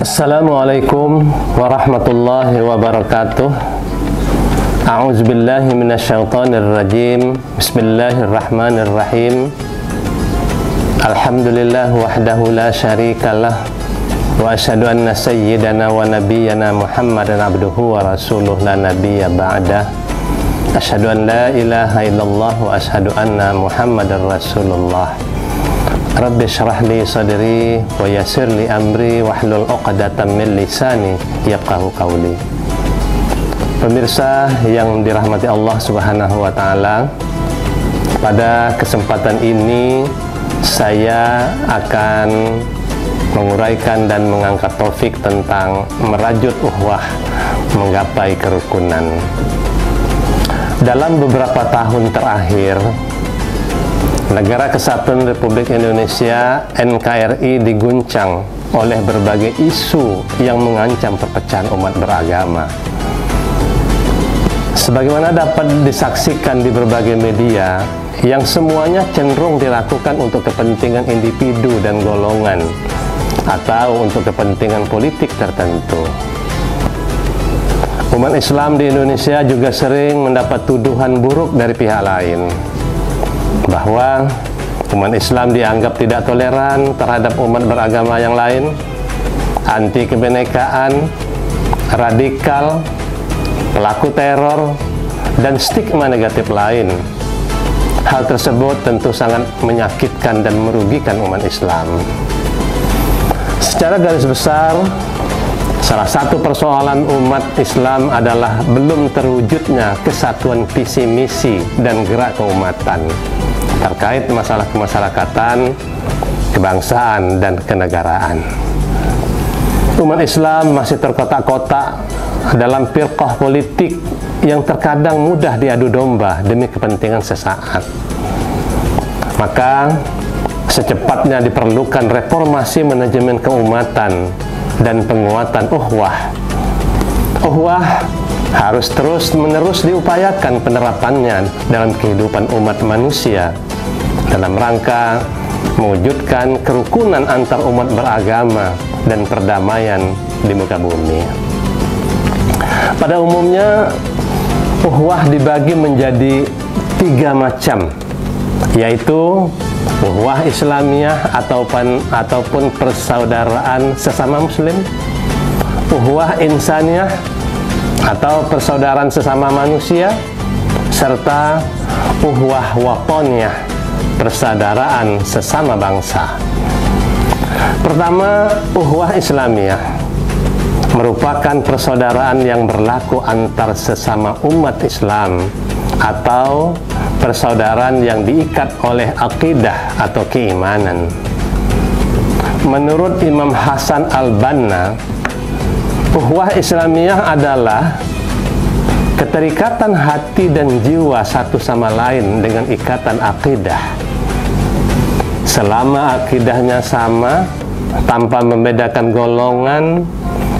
Assalamualaikum warahmatullahi wabarakatuh. A'udzubillahi minasyaitonirrajim. Bismillahirrahmanirrahim. Alhamdulillah wahdahu la syarikalah. Wa asyhadu anna sayyidana wa nabiyyana Muhammadan abduhu wa rasuluh la nabiyya ba'dah. Asyhadu an la ilaha illallah wa asyhadu anna Muhammadar rasulullah. Rabbi syrah li sadri wa yassir li amri wahlul 'uqdatam min lisani yafqahu qawli. Pemirsa yang dirahmati Allah Subhanahu wa taala, pada kesempatan ini saya akan menguraikan dan mengangkat topik tentang merajut ukhuwah menggapai kerukunan. Dalam beberapa tahun terakhir, Negara Kesatuan Republik Indonesia (NKRI) diguncang oleh berbagai isu yang mengancam perpecahan umat beragama. Sebagaimana dapat disaksikan di berbagai media, yang semuanya cenderung dilakukan untuk kepentingan individu dan golongan atau untuk kepentingan politik tertentu. Umat Islam di Indonesia juga sering mendapat tuduhan buruk dari pihak lain, bahwa umat Islam dianggap tidak toleran terhadap umat beragama yang lain, anti kebinekaan, radikal, pelaku teror, dan stigma negatif lain. Hal tersebut tentu sangat menyakitkan dan merugikan umat Islam. Secara garis besar, salah satu persoalan umat Islam adalah belum terwujudnya kesatuan visi misi dan gerak keumatan terkait masalah kemasyarakatan, kebangsaan, dan kenegaraan. Umat Islam masih terkotak-kotak dalam firqah politik yang terkadang mudah diadu domba demi kepentingan sesaat. Maka secepatnya diperlukan reformasi manajemen keumatan dan penguatan ukhuwah. Ukhuwah harus terus-menerus diupayakan penerapannya dalam kehidupan umat manusia dalam rangka mewujudkan kerukunan antar umat beragama dan perdamaian di muka bumi. Pada umumnya, ukhuwah dibagi menjadi 3 macam, yaitu ukhuwah Islamiyah ataupun persaudaraan sesama muslim, ukhuwah insaniyah atau persaudaraan sesama manusia, serta ukhuwah watoniyah, persaudaraan sesama bangsa. Pertama, ukhuwah Islamiyah merupakan persaudaraan yang berlaku antar sesama umat Islam atau persaudaraan yang diikat oleh akidah atau keimanan. Menurut Imam Hasan al-Banna, ukhuwah Islamiyah adalah keterikatan hati dan jiwa satu sama lain dengan ikatan akidah. Selama akidahnya sama, tanpa membedakan golongan,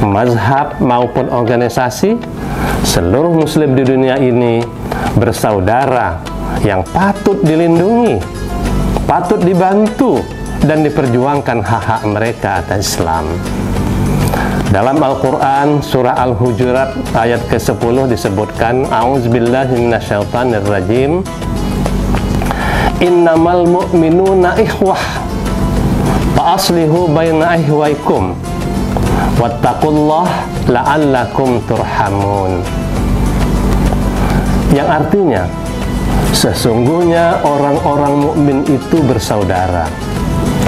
mazhab maupun organisasi, seluruh muslim di dunia ini bersaudara yang patut dilindungi, patut dibantu, dan diperjuangkan hak-hak mereka atas Islam. Dalam Al-Quran, surah Al-Hujurat ayat ke-10 disebutkan, A'udzubillahi minasyaitonirrajim, Innamal mu'minuna ikhwah fa aslihu baina ihwaikum wattaqullah la'allakum turhamun. Yang artinya, sesungguhnya orang-orang mukmin itu bersaudara.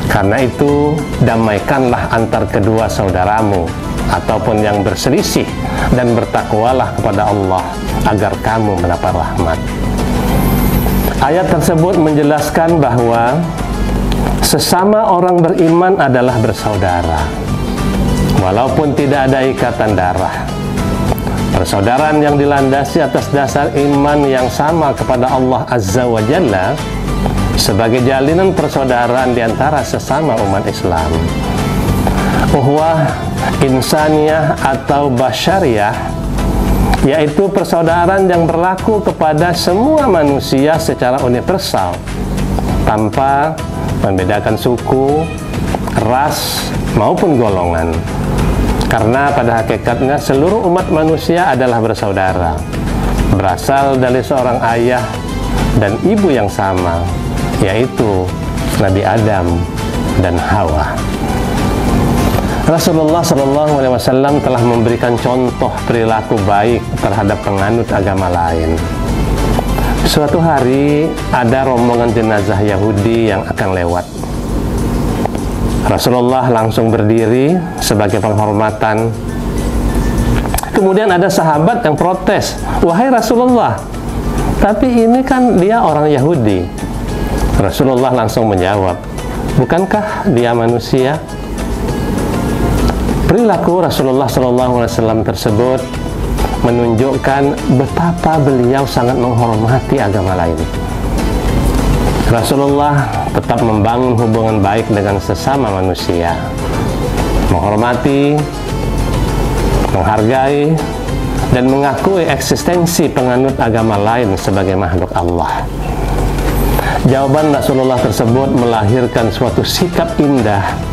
Karena itu, damaikanlah antar kedua saudaramu ataupun yang berselisih, dan bertakwalah kepada Allah agar kamu mendapat rahmat. Ayat tersebut menjelaskan bahwa sesama orang beriman adalah bersaudara, walaupun tidak ada ikatan darah. Persaudaraan yang dilandasi atas dasar iman yang sama kepada Allah Azza wa Jalla sebagai jalinan persaudaraan di antara sesama umat Islam. Ukhuwah insaniyah atau basyariyah, yaitu persaudaraan yang berlaku kepada semua manusia secara universal tanpa membedakan suku, ras maupun golongan. Karena pada hakikatnya seluruh umat manusia adalah bersaudara, berasal dari seorang ayah dan ibu yang sama, yaitu Nabi Adam dan Hawa. Rasulullah SAW telah memberikan contoh perilaku baik terhadap penganut agama lain. Suatu hari ada rombongan jenazah Yahudi yang akan lewat. Rasulullah langsung berdiri sebagai penghormatan. Kemudian ada sahabat yang protes, "Wahai Rasulullah, tapi ini kan dia orang Yahudi." Rasulullah langsung menjawab, "Bukankah dia manusia?" Perilaku Rasulullah SAW tersebut menunjukkan betapa beliau sangat menghormati agama lain. Rasulullah tetap membangun hubungan baik dengan sesama manusia, menghormati, menghargai, dan mengakui eksistensi penganut agama lain sebagai makhluk Allah. Jawaban Rasulullah tersebut melahirkan suatu sikap indah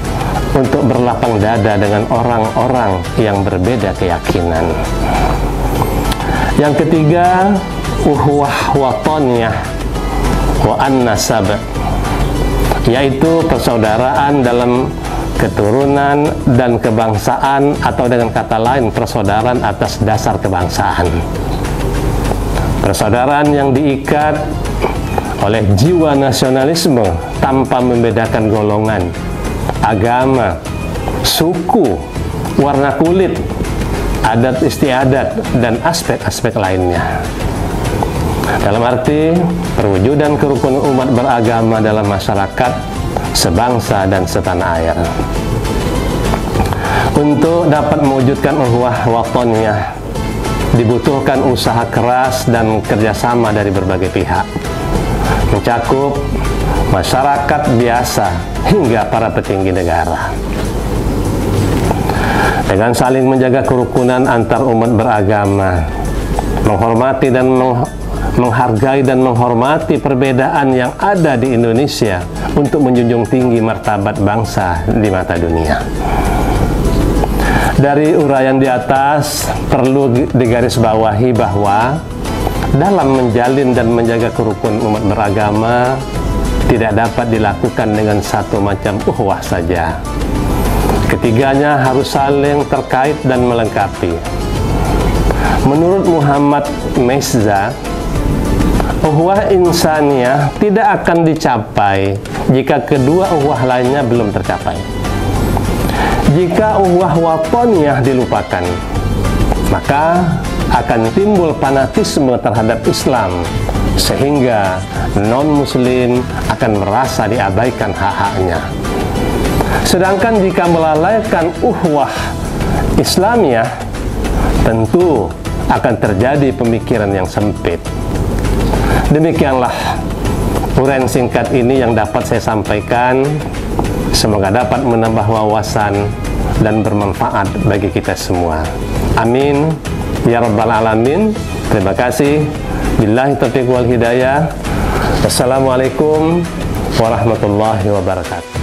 untuk berlapang dada dengan orang-orang yang berbeda keyakinan. Yang ketiga, uhwah watoniyah wa an-nasab, yaitu persaudaraan dalam keturunan dan kebangsaan, atau dengan kata lain persaudaraan atas dasar kebangsaan. Persaudaraan yang diikat oleh jiwa nasionalisme tanpa membedakan golongan, agama, suku, warna kulit, adat istiadat, dan aspek-aspek lainnya. Dalam arti perwujudan kerukunan umat beragama dalam masyarakat sebangsa dan setanah air. Untuk dapat mewujudkan uhwah watoniyah dibutuhkan usaha keras dan kerjasama dari berbagai pihak, mencakup masyarakat biasa hingga para petinggi negara. Dengan saling menjaga kerukunan antar umat beragama, menghormati dan menghargai dan menghormati perbedaan yang ada di Indonesia untuk menjunjung tinggi martabat bangsa di mata dunia. Dari uraian di atas perlu digarisbawahi bahwa dalam menjalin dan menjaga kerukunan umat beragama tidak dapat dilakukan dengan satu macam uhwah saja. Ketiganya harus saling terkait dan melengkapi. Menurut Muhammad Mezza, uhwah insaniyah tidak akan dicapai jika kedua uhwah lainnya belum tercapai. Jika uhwah watoniyah dilupakan, maka akan timbul fanatisme terhadap Islam, sehingga non-muslim akan merasa diabaikan hak-haknya. Sedangkan jika melalaikan uhwah Islamiyah, tentu akan terjadi pemikiran yang sempit. Demikianlah uraian singkat ini yang dapat saya sampaikan. Semoga dapat menambah wawasan dan bermanfaat bagi kita semua. Amin ya rabbal alamin. Terima kasih. Billahi taufiq wal hidayah. Wassalamualaikum warahmatullahi wabarakatuh.